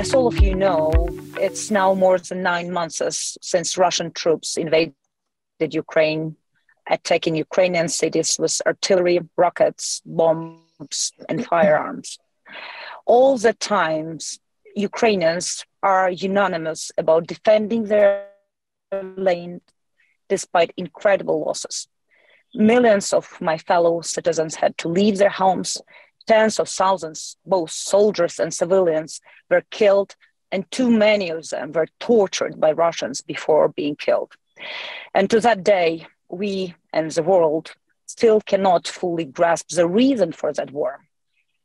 As all of you know, it's now more than 9 months since Russian troops invaded Ukraine, attacking Ukrainian cities with artillery, rockets, bombs, and firearms. All the times, Ukrainians are unanimous about defending their land despite incredible losses. Millions of my fellow citizens had to leave their homes. Tens of thousands, both soldiers and civilians, were killed, and too many of them were tortured by Russians before being killed. And to that day, we and the world still cannot fully grasp the reason for that war,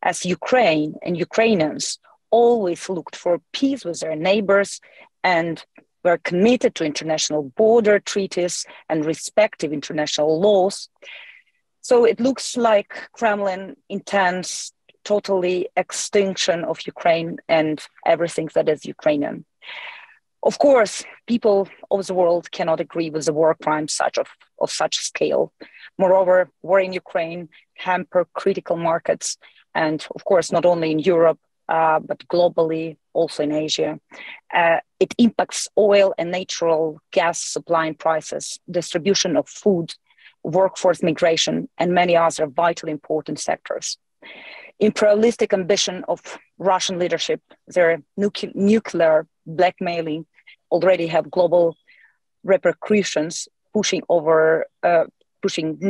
as Ukraine and Ukrainians always looked for peace with their neighbors and were committed to international border treaties and respective international laws. So it looks like Kremlin intends totally extinction of Ukraine and everything that is Ukrainian. Of course, people of the world cannot agree with the war crimes of such scale. Moreover, war in Ukraine hamper critical markets, and of course, not only in Europe, but globally, also in Asia. It impacts oil and natural gas supply and prices, distribution of food, workforce migration, and many other vitally important sectors. Imperialistic ambition of Russian leadership, their nuclear blackmailing already have global repercussions, pushing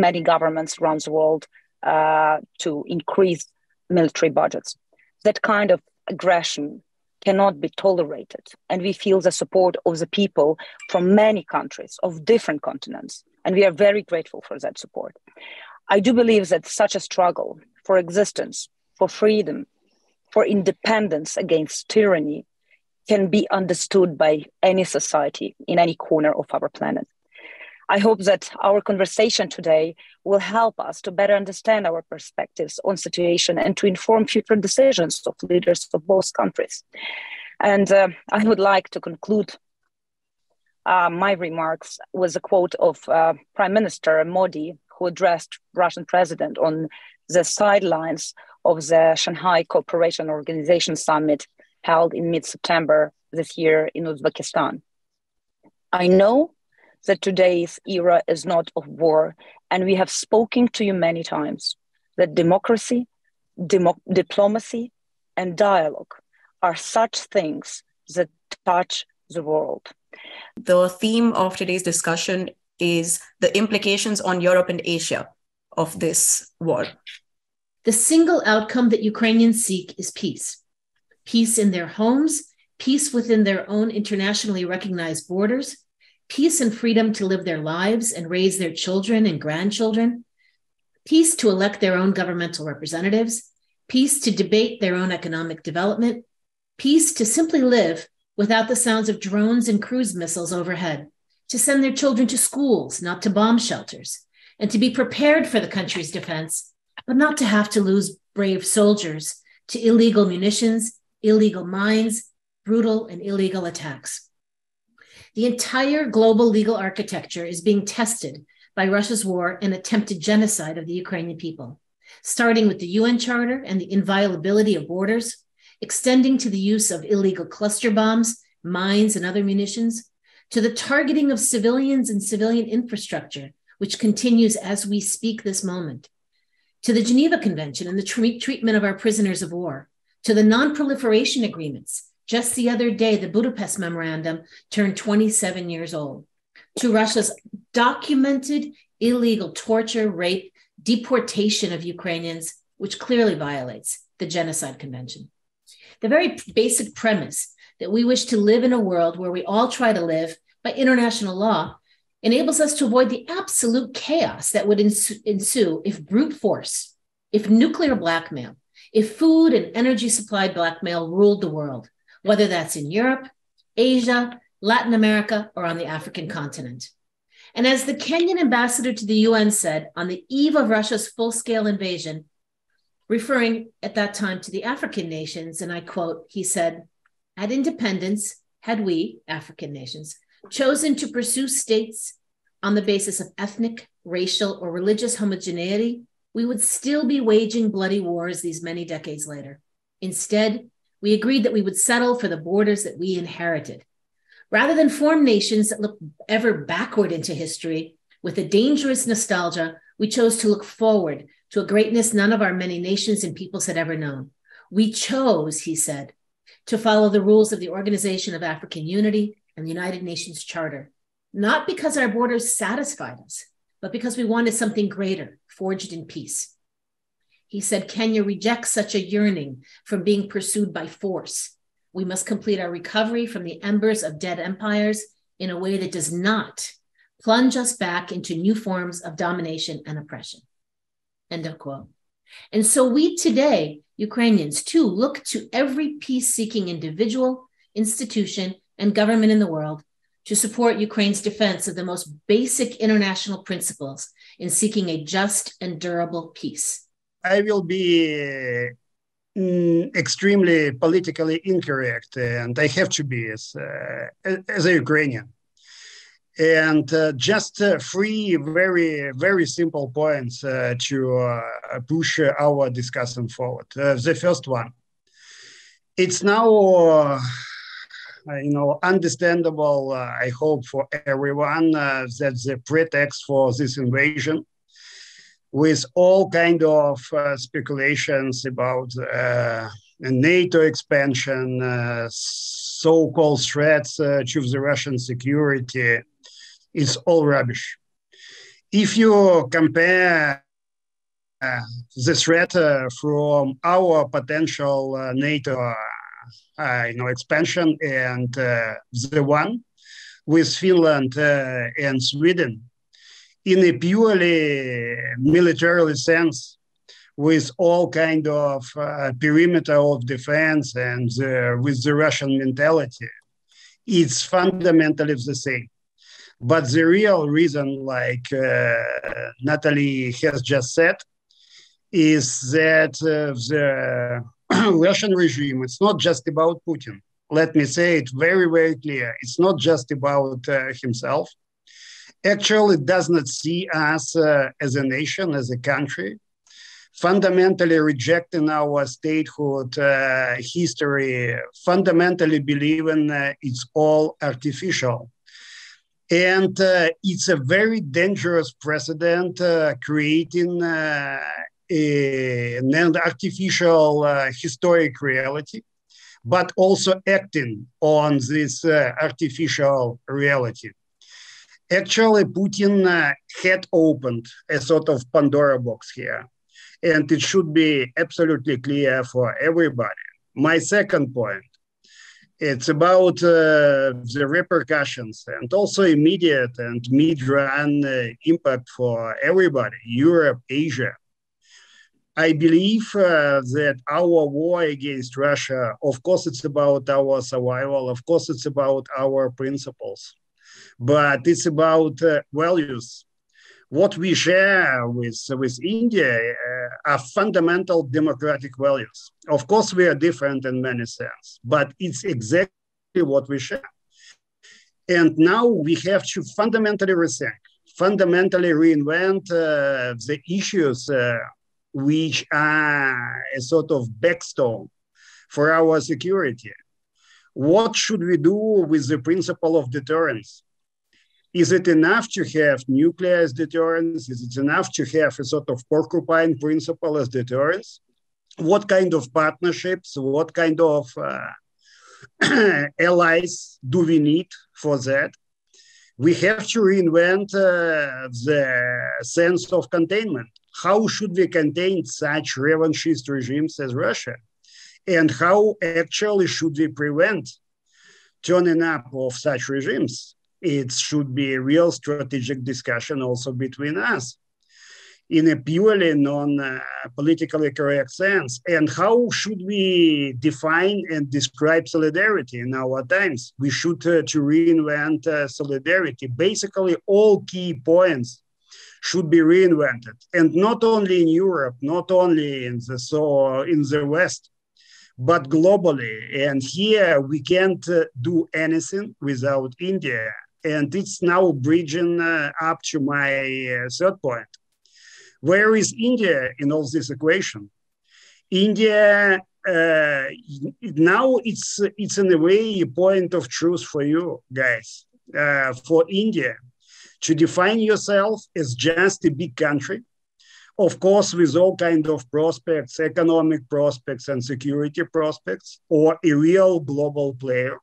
many governments around the world to increase military budgets. That kind of aggression cannot be tolerated. And we feel the support of the people from many countries of different continents. And we are very grateful for that support. I do believe that such a struggle for existence, for freedom, for independence against tyranny can be understood by any society in any corner of our planet. I hope that our conversation today will help us to better understand our perspectives on situation and to inform future decisions of leaders of both countries. And I would like to conclude my remarks with a quote of Prime Minister Modi, who addressed Russian president on the sidelines of the Shanghai Cooperation Organization Summit held in mid-September this year in Uzbekistan. I know that today's era is not of war, and we have spoken to you many times that democracy, diplomacy, and dialogue are such things that touch the world. The theme of today's discussion is the implications on Europe and Asia of this war. The single outcome that Ukrainians seek is peace. Peace in their homes, peace within their own internationally recognized borders, peace and freedom to live their lives and raise their children and grandchildren, peace to elect their own governmental representatives, peace to debate their own economic development, peace to simply live without the sounds of drones and cruise missiles overhead, to send their children to schools, not to bomb shelters, and to be prepared for the country's defense, but not to have to lose brave soldiers to illegal munitions, illegal mines, brutal and illegal attacks. The entire global legal architecture is being tested by Russia's war and attempted genocide of the Ukrainian people, starting with the UN Charter and the inviolability of borders, extending to the use of illegal cluster bombs, mines, and other munitions, to the targeting of civilians and civilian infrastructure, which continues as we speak this moment, to the Geneva Convention and the treatment of our prisoners of war, to the non-proliferation agreements. Just the other day, the Budapest Memorandum turned 27 years old, to Russia's documented illegal torture, rape, deportation of Ukrainians, which clearly violates the Genocide Convention. The very basic premise that we wish to live in a world where we all try to live by international law enables us to avoid the absolute chaos that would ensue if brute force, if nuclear blackmail, if food and energy supply blackmail ruled the world, whether that's in Europe, Asia, Latin America, or on the African continent. And as the Kenyan ambassador to the UN said on the eve of Russia's full-scale invasion, referring at that time to the African nations, and I quote, he said, "At independence, had we, African nations, chosen to pursue states on the basis of ethnic, racial, or religious homogeneity, we would still be waging bloody wars these many decades later. Instead, We agreed that we would settle for the borders that we inherited. Rather than form nations that look ever backward into history, with a dangerous nostalgia, we chose to look forward to a greatness none of our many nations and peoples had ever known. We chose, he said, to follow the rules of the Organization of African Unity and the United Nations Charter, not because our borders satisfied us, but because we wanted something greater, forged in peace. He said, Kenya rejects such a yearning from being pursued by force. We must complete our recovery from the embers of dead empires in a way that does not plunge us back into new forms of domination and oppression. End of quote. And so we today, Ukrainians too, look to every peace-seeking individual, institution, and government in the world to support Ukraine's defense of the most basic international principles in seeking a just and durable peace. I will be extremely politically incorrect, and I have to be as a Ukrainian. And just three very, very simple points to push our discussion forward. The first one, it's now, understandable, I hope for everyone, that the pretext for this invasion, with all kind of speculations about NATO expansion, so-called threats to the Russian security, is all rubbish. If you compare the threat from our potential NATO expansion and the one with Finland and Sweden, in a purely militarily sense, with all kind of perimeter of defense and with the Russian mentality, it's fundamentally the same. But the real reason, like Natalie has just said, is that the Russian regime, it's not just about Putin. Let me say it very, very clear. It's not just about himself. Actually, it does not see us as a nation, as a country, fundamentally rejecting our statehood history, fundamentally believing it's all artificial. And it's a very dangerous precedent, creating an artificial historic reality, but also acting on this artificial reality. Actually, Putin had opened a sort of Pandora box here, and it should be absolutely clear for everybody. My second point, it's about the repercussions and also immediate and mid-run impact for everybody, Europe, Asia. I believe that our war against Russia, of course, it's about our survival. Of course, it's about our principles, but it's about values. What we share with India are fundamental democratic values. Of course, we are different in many sense, but it's exactly what we share. And now we have to fundamentally rethink, fundamentally reinvent the issues which are a sort of backstone for our security. What should we do with the principle of deterrence? Is it enough to have nuclear as deterrence? Is it enough to have a sort of porcupine principle as deterrence? What kind of partnerships, what kind of allies do we need for that? We have to reinvent the sense of containment. How should we contain such revanchist regimes as Russia? And how actually should we prevent turning up of such regimes? It should be a real strategic discussion also between us in a purely non-politically correct sense. And how should we define and describe solidarity in our times? We should to reinvent solidarity. Basically, all key points should be reinvented. And not only in Europe, not only in the West, but globally. And here we can't do anything without India. And it's now bridging up to my third point. Where is India in all this equation? India now it's in a way a point of truth for you guys, for India, to define yourself as just a big country, of course, with all kinds of prospects, economic prospects and security prospects, or a real global player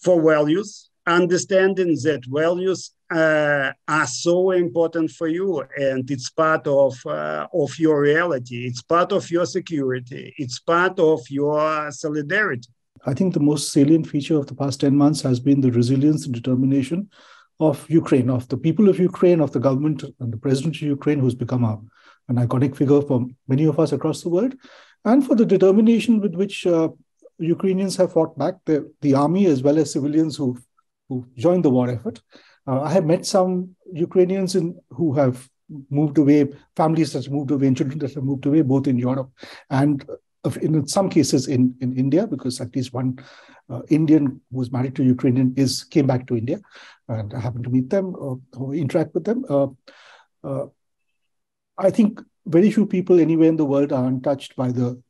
for values, understanding that values are so important for you, and it's part of your reality, it's part of your security, it's part of your solidarity. I think the most salient feature of the past 10 months has been the resilience and determination of Ukraine, of the people of Ukraine, of the government and the president of Ukraine, who's become an iconic figure for many of us across the world, and for the determination with which Ukrainians have fought back, the army as well as civilians who joined the war effort. I have met some Ukrainians who have moved away, families that have moved away and children that have moved away, both in Europe and in some cases in India, because at least one Indian who was married to Ukrainian came back to India, and I happened to meet them or interact with them. I think very few people anywhere in the world are untouched by the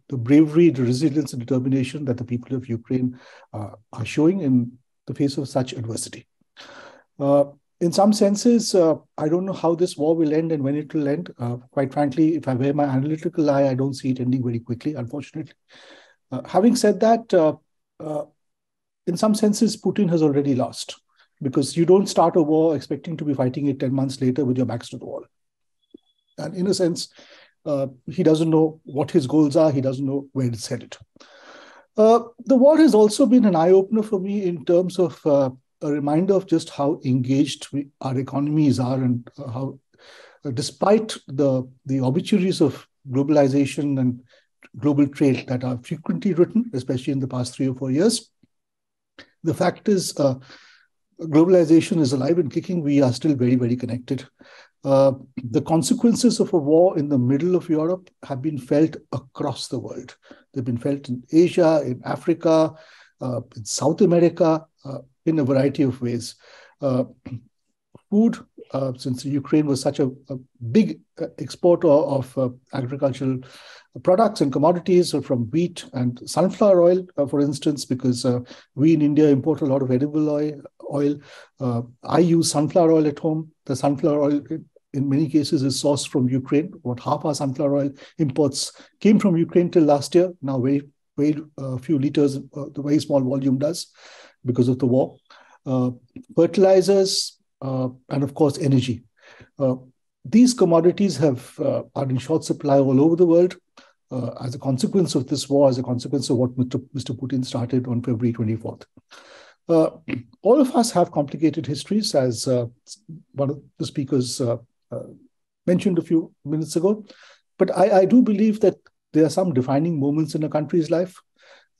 bravery, the resilience and determination that the people of Ukraine are showing in the face of such adversity. In some senses, I don't know how this war will end and when it will end. Quite frankly, if I wear my analytical eye, I don't see it ending very quickly, unfortunately. Having said that, in some senses, Putin has already lost, because you don't start a war expecting to be fighting it 10 months later with your backs to the wall. And in a sense, he doesn't know what his goals are. He doesn't know where it's headed. The war has also been an eye-opener for me in terms of a reminder of just how engaged our economies are, and how, despite the obituaries of globalization and global trade that are frequently written, especially in the past 3 or 4 years, the fact is globalization is alive and kicking. We are still very, very connected. The consequences of a war in the middle of Europe have been felt across the world. They've been felt in Asia, in Africa, in South America, in a variety of ways. Food, since Ukraine was such a big exporter of agricultural products and commodities, from wheat and sunflower oil, for instance, because we in India import a lot of edible oil. I use sunflower oil at home. The sunflower oil, in many cases, is sourced from Ukraine. About half our sunflower oil imports came from Ukraine till last year. Now, very few liters, the very small volume does, because of the war. Fertilizers, and of course, energy. These commodities are in short supply all over the world as a consequence of this war, as a consequence of what Mr. Putin started on February 24th. All of us have complicated histories, as one of the speakers mentioned a few minutes ago. But I do believe that there are some defining moments in a country's life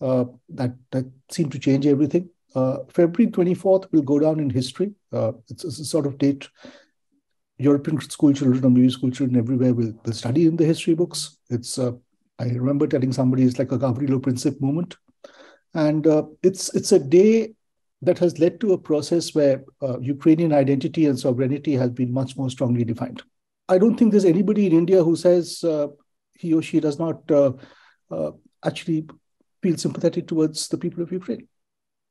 that seem to change everything. February 24th will go down in history. It's a sort of date European school children or maybe school children everywhere will study in the history books. I remember telling somebody it's like a Gavrilo Princip moment. And it's a day that has led to a process where Ukrainian identity and sovereignty has been much more strongly defined. I don't think there's anybody in India who says he or she does not actually feel sympathetic towards the people of Ukraine.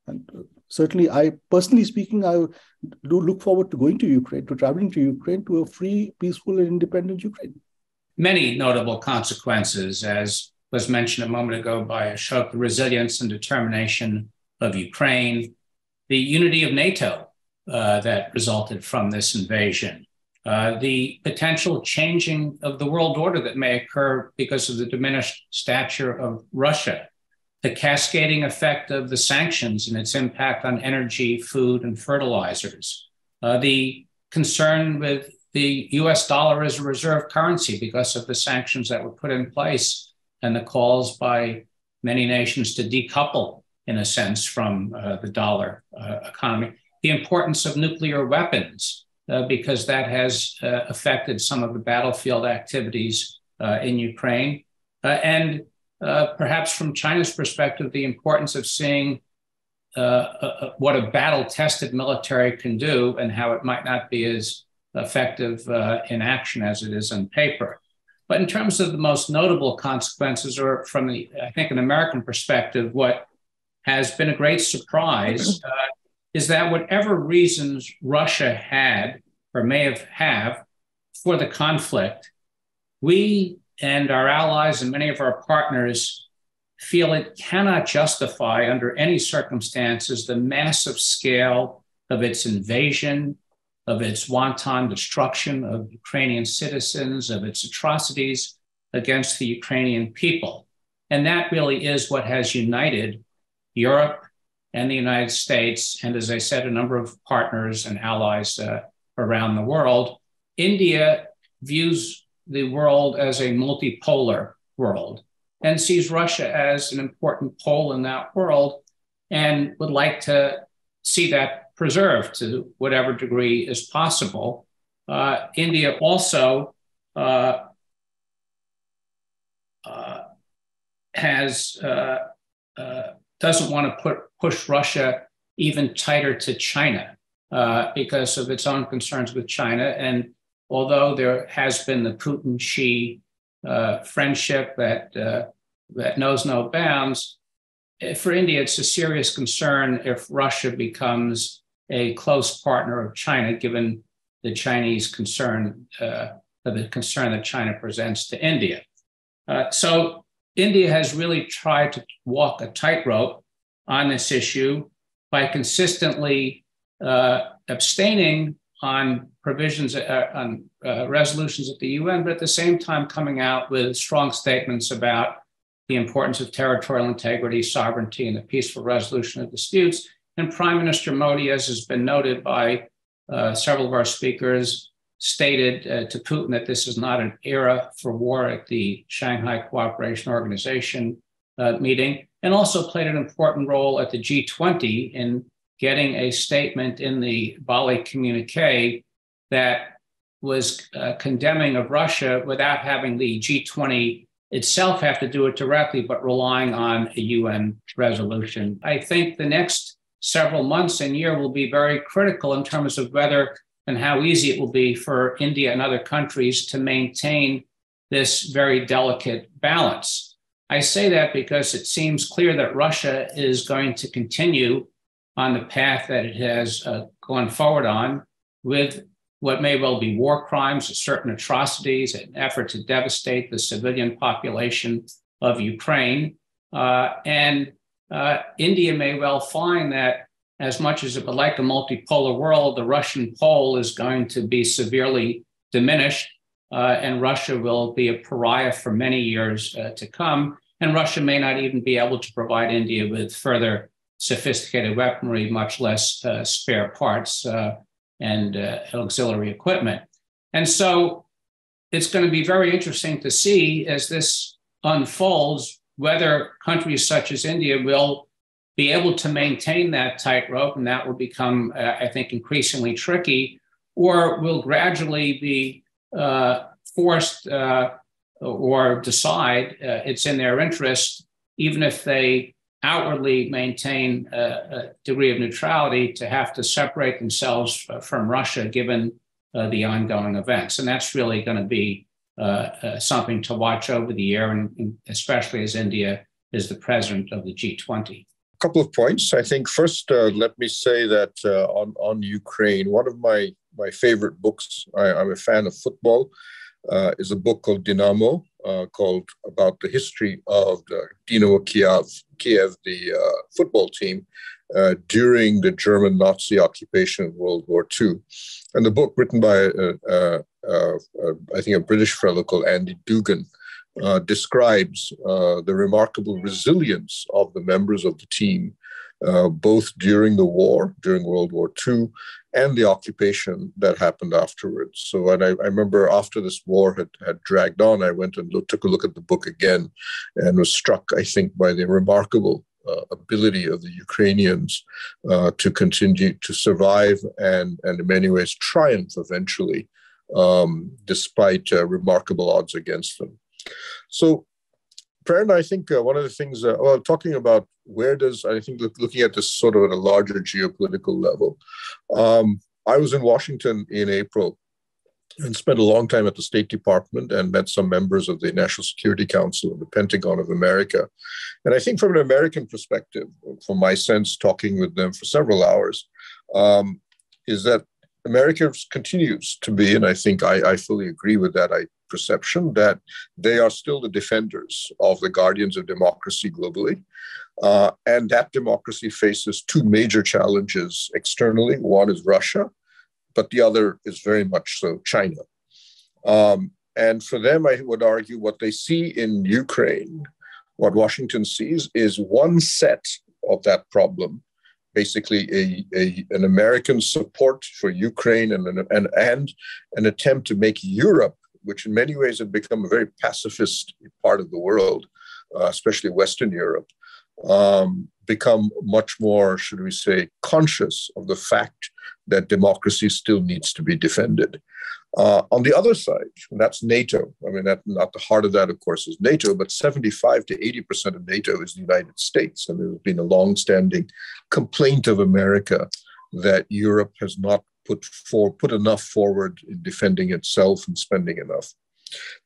And certainly, personally speaking, I do look forward to going to Ukraine, to traveling to Ukraine, to a free, peaceful, and independent Ukraine. Many notable consequences, as was mentioned a moment ago by Ashok, the resilience and determination of Ukraine, the unity of NATO that resulted from this invasion, the potential changing of the world order that may occur because of the diminished stature of Russia, the cascading effect of the sanctions and its impact on energy, food, and fertilizers, the concern with the US dollar as a reserve currency because of the sanctions that were put in place and the calls by many nations to decouple, in a sense, from the dollar economy, the importance of nuclear weapons, because that has affected some of the battlefield activities in Ukraine, and perhaps from China's perspective, the importance of seeing what a battle-tested military can do and how it might not be as effective in action as it is on paper. But in terms of the most notable consequences, or from the, I think, an American perspective, what has been a great surprise is that whatever reasons Russia had or may have for the conflict, we and our allies and many of our partners feel it cannot justify under any circumstances the massive scale of its invasion, of its wanton destruction of Ukrainian citizens, of its atrocities against the Ukrainian people. And that really is what has united Europe and the United States, and as I said, a number of partners and allies around the world. India views the world as a multipolar world and sees Russia as an important pole in that world and would like to see that preserved to whatever degree is possible. India also doesn't want to push Russia even tighter to China because of its own concerns with China. And although there has been the Putin-Xi friendship that knows no bounds, for India, it's a serious concern if Russia becomes a close partner of China, given the Chinese concern, the concern that China presents to India. So India has really tried to walk a tightrope on this issue by consistently abstaining on provisions, on resolutions at the UN, but at the same time coming out with strong statements about the importance of territorial integrity, sovereignty, and the peaceful resolution of disputes. And Prime Minister Modi, as has been noted by several of our speakers, stated to Putin that this is not an era for war at the Shanghai Cooperation Organization meeting, and also played an important role at the G20 in getting a statement in the Bali communique that was condemning of Russia without having the G20 itself have to do it directly, but relying on a UN resolution. I think the next several months and year will be very critical in terms of whether and how easy it will be for India and other countries to maintain this very delicate balance. I say that because it seems clear that Russia is going to continue on the path that it has gone forward on with what may well be war crimes, certain atrocities, an effort to devastate the civilian population of Ukraine. And India may well find that as much as it would like a multipolar world, the Russian pole is going to be severely diminished, and Russia will be a pariah for many years to come. And Russia may not even be able to provide India with further sophisticated weaponry, much less spare parts and auxiliary equipment. And so it's going to be very interesting to see as this unfolds whether countries such as India will be able to maintain that tightrope, and that will become, I think, increasingly tricky, or will gradually be forced or decide it's in their interest, even if they outwardly maintain a degree of neutrality, to have to separate themselves from Russia, given the ongoing events. And that's really going to be something to watch over the year, and especially as India is the president of the G20. A couple of points. I think first, let me say that on Ukraine, one of my favorite books, I'm a fan of football, is a book called Dynamo, called about the history of the Dynamo Kyiv, the football team, during the German Nazi occupation of World War II. And the book, written by, I think, a British fellow called Andy Dugan, describes the remarkable resilience of the members of the team, both during the war, during World War II, and the occupation that happened afterwards. So and I remember after this war had dragged on, I went and took a look at the book again and was struck, I think, by the remarkable ability of the Ukrainians to continue to survive and in many ways triumph eventually, despite remarkable odds against them. So, Prerna, I think one of the things, talking about where does, I think looking at this sort of at a larger geopolitical level, I was in Washington in April and spent a long time at the State Department and met some members of the National Security Council and the Pentagon of America. And I think from an American perspective, from my sense, talking with them for several hours, is that America continues to be, and I think I fully agree with that perception, that they are still the defenders of the guardians of democracy globally. And that democracy faces two major challenges externally. One is Russia, but the other is very much so China. And for them, I would argue what they see in Ukraine, what Washington sees is one set of that problem, basically an American support for Ukraine and an attempt to make Europe, which in many ways had become a very pacifist part of the world, especially Western Europe, become much more, should we say, conscious of the fact that democracy still needs to be defended. On the other side, and that's NATO. I mean, not the heart of that, of course, is NATO, but 75 to 80% of NATO is the United States. And there's been a long-standing complaint of America that Europe has not put enough forward in defending itself and spending enough.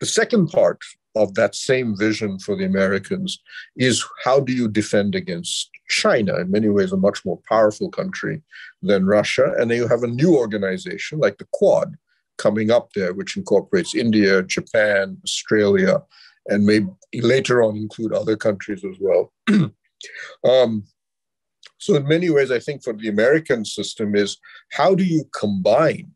The second part of that same vision for the Americans is how do you defend against China, in many ways a much more powerful country than Russia. And then you have a new organization like the Quad coming up there, which incorporates India, Japan, Australia, and maybe later on include other countries as well. So in many ways, I think for the American system is how do you combine,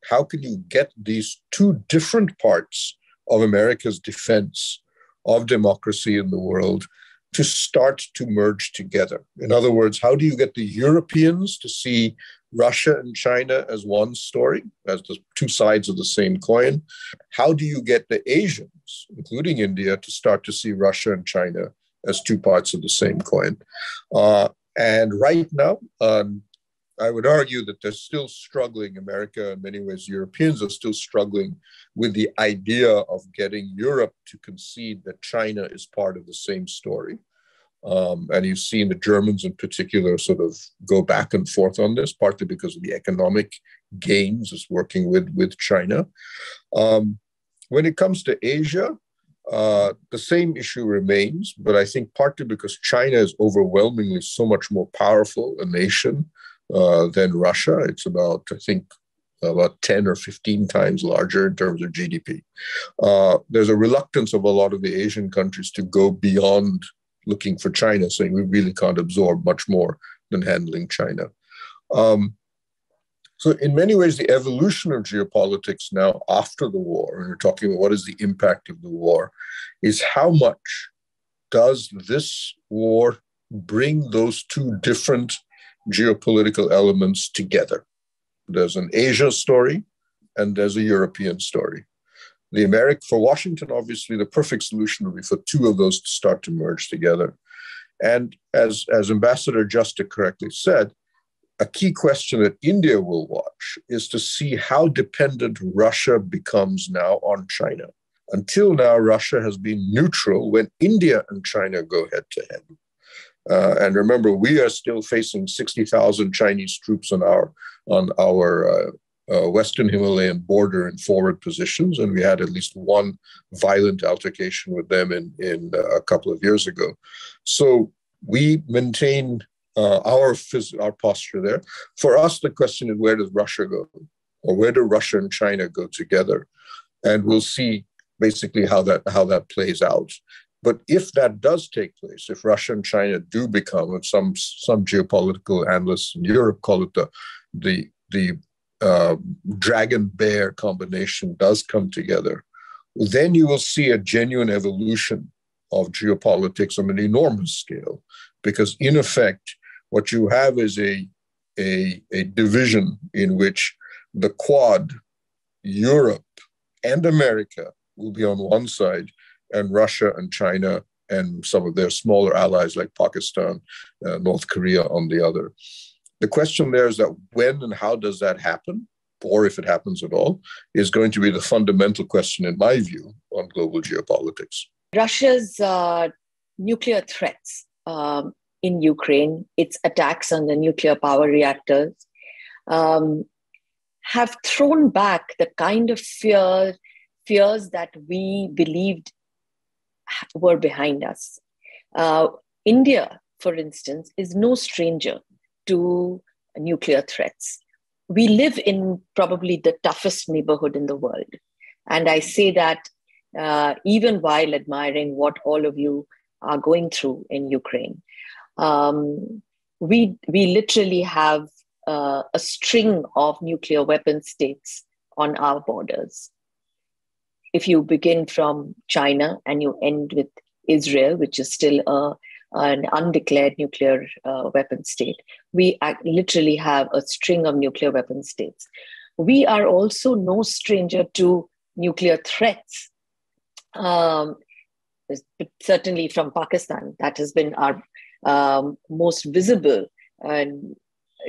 how can you get these two different parts of America's defense of democracy in the world to start to merge together? In other words, how do you get the Europeans to see Russia and China as one story, as the two sides of the same coin? How do you get the Asians, including India, to start to see Russia and China as two parts of the same coin? And right now, I would argue that they're still struggling. America, in many ways, Europeans are still struggling with the idea of getting Europe to concede that China is part of the same story. And you've seen the Germans in particular sort of go back and forth on this, partly because of the economic gains is working with China. When it comes to Asia, the same issue remains, but I think partly because China is overwhelmingly so much more powerful a nation than Russia. It's about, I think, about 10 or 15 times larger in terms of GDP. There's a reluctance of a lot of the Asian countries to go beyond looking for China, saying we really can't absorb much more than handling China. So in many ways, the evolution of geopolitics now after the war, and we're talking about what is the impact of the war, is how much does this war bring those two different geopolitical elements together? There's an Asia story and there's a European story. For Washington, obviously, the perfect solution would be for two of those to start to merge together. And as Ambassador Justa correctly said, a key question that India will watch is to see how dependent Russia becomes now on China. Until now, Russia has been neutral when India and China go head to head. And remember, we are still facing 60,000 Chinese troops on our Western Himalayan border in forward positions, and we had at least one violent altercation with them in a couple of years ago. So we maintain our posture there. For us, the question is, where does Russia go? Or where do Russia and China go together? And we'll see basically how that plays out. But if that does take place, if Russia and China do become, some geopolitical analysts in Europe call it the dragon bear combination does come together, then you will see a genuine evolution of geopolitics on an enormous scale. Because in effect, what you have is a division in which the Quad, Europe, and America will be on one side, and Russia and China and some of their smaller allies like Pakistan, North Korea on the other. The question there is that when and how does that happen, or if it happens at all, is going to be the fundamental question, in my view, on global geopolitics. Russia's nuclear threats in Ukraine, its attacks on the nuclear power reactors, have thrown back the kind of fears that we believed were behind us. India, for instance, is no stranger to nuclear threats. We live in probably the toughest neighborhood in the world. And I say that even while admiring what all of you are going through in Ukraine. We literally have a string of nuclear weapon states on our borders. If you begin from China and you end with Israel, which is still an undeclared nuclear weapon state, we literally have a string of nuclear weapon states. We are also no stranger to nuclear threats. Certainly from Pakistan, that has been our most visible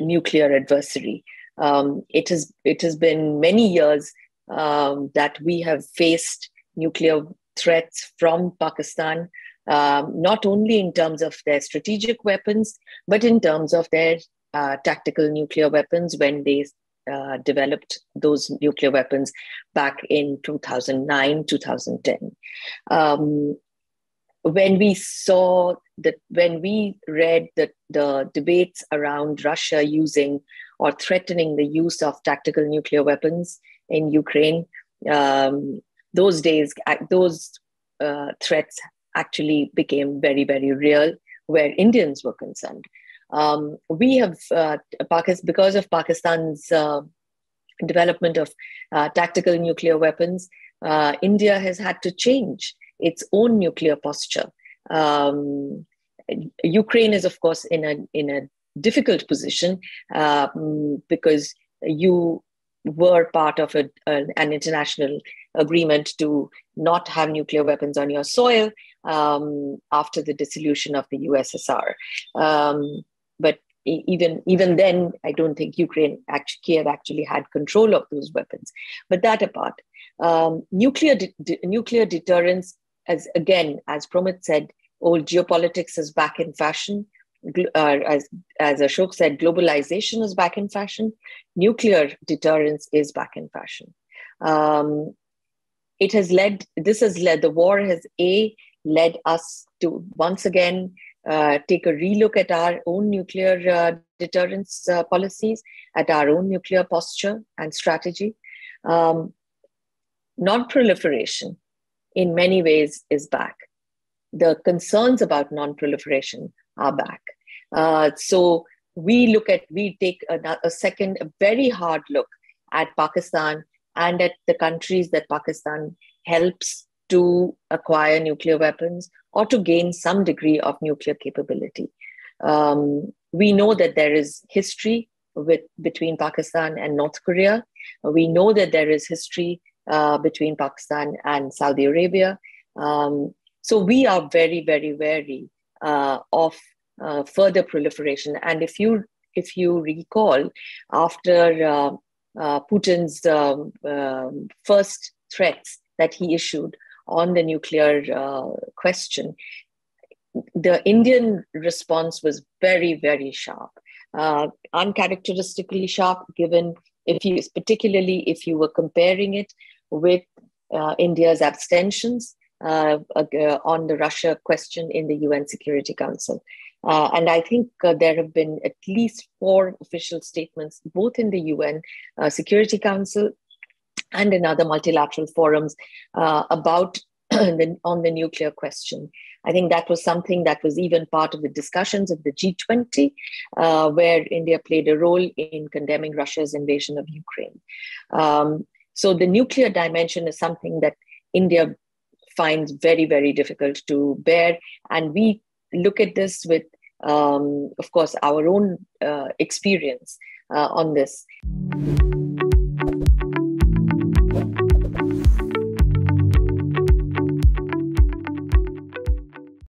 nuclear adversary. It has been many years that we have faced nuclear threats from Pakistan, not only in terms of their strategic weapons, but in terms of their tactical nuclear weapons when they developed those nuclear weapons back in 2009, 2010. When we read the debates around Russia using or threatening the use of tactical nuclear weapons in Ukraine, those threats actually became very, very real where Indians were concerned. We have, because of Pakistan's development of tactical nuclear weapons, India has had to change its own nuclear posture. Ukraine is, of course, in a difficult position because you were part of an international agreement to not have nuclear weapons on your soil after the dissolution of the USSR. But even then, I don't think Kyiv actually had control of those weapons. But that apart, nuclear deterrence, as Pramit said, old geopolitics is back in fashion. As Ashok said, globalization is back in fashion. Nuclear deterrence is back in fashion. The war has led us to once again take a relook at our own nuclear deterrence policies, at our own nuclear posture and strategy. Non-proliferation in many ways is back. The concerns about non-proliferation are back. So we take a very hard look at Pakistan and at the countries that Pakistan helps to acquire nuclear weapons or to gain some degree of nuclear capability. We know that there is history between Pakistan and North Korea. We know that there is history between Pakistan and Saudi Arabia. So we are very, very wary of further proliferation. And if you recall, after Putin's first threats that he issued on the nuclear question, the Indian response was very, very sharp, uncharacteristically sharp, particularly if you were comparing it with India's abstentions on the Russia question in the UN Security Council. And I think there have been at least 4 official statements, both in the UN Security Council and in other multilateral forums about on the nuclear question. I think that was something that was even part of the discussions of the G20, where India played a role in condemning Russia's invasion of Ukraine. So the nuclear dimension is something that India finds very, very difficult to bear. And we look at this with, of course, our own experience on this.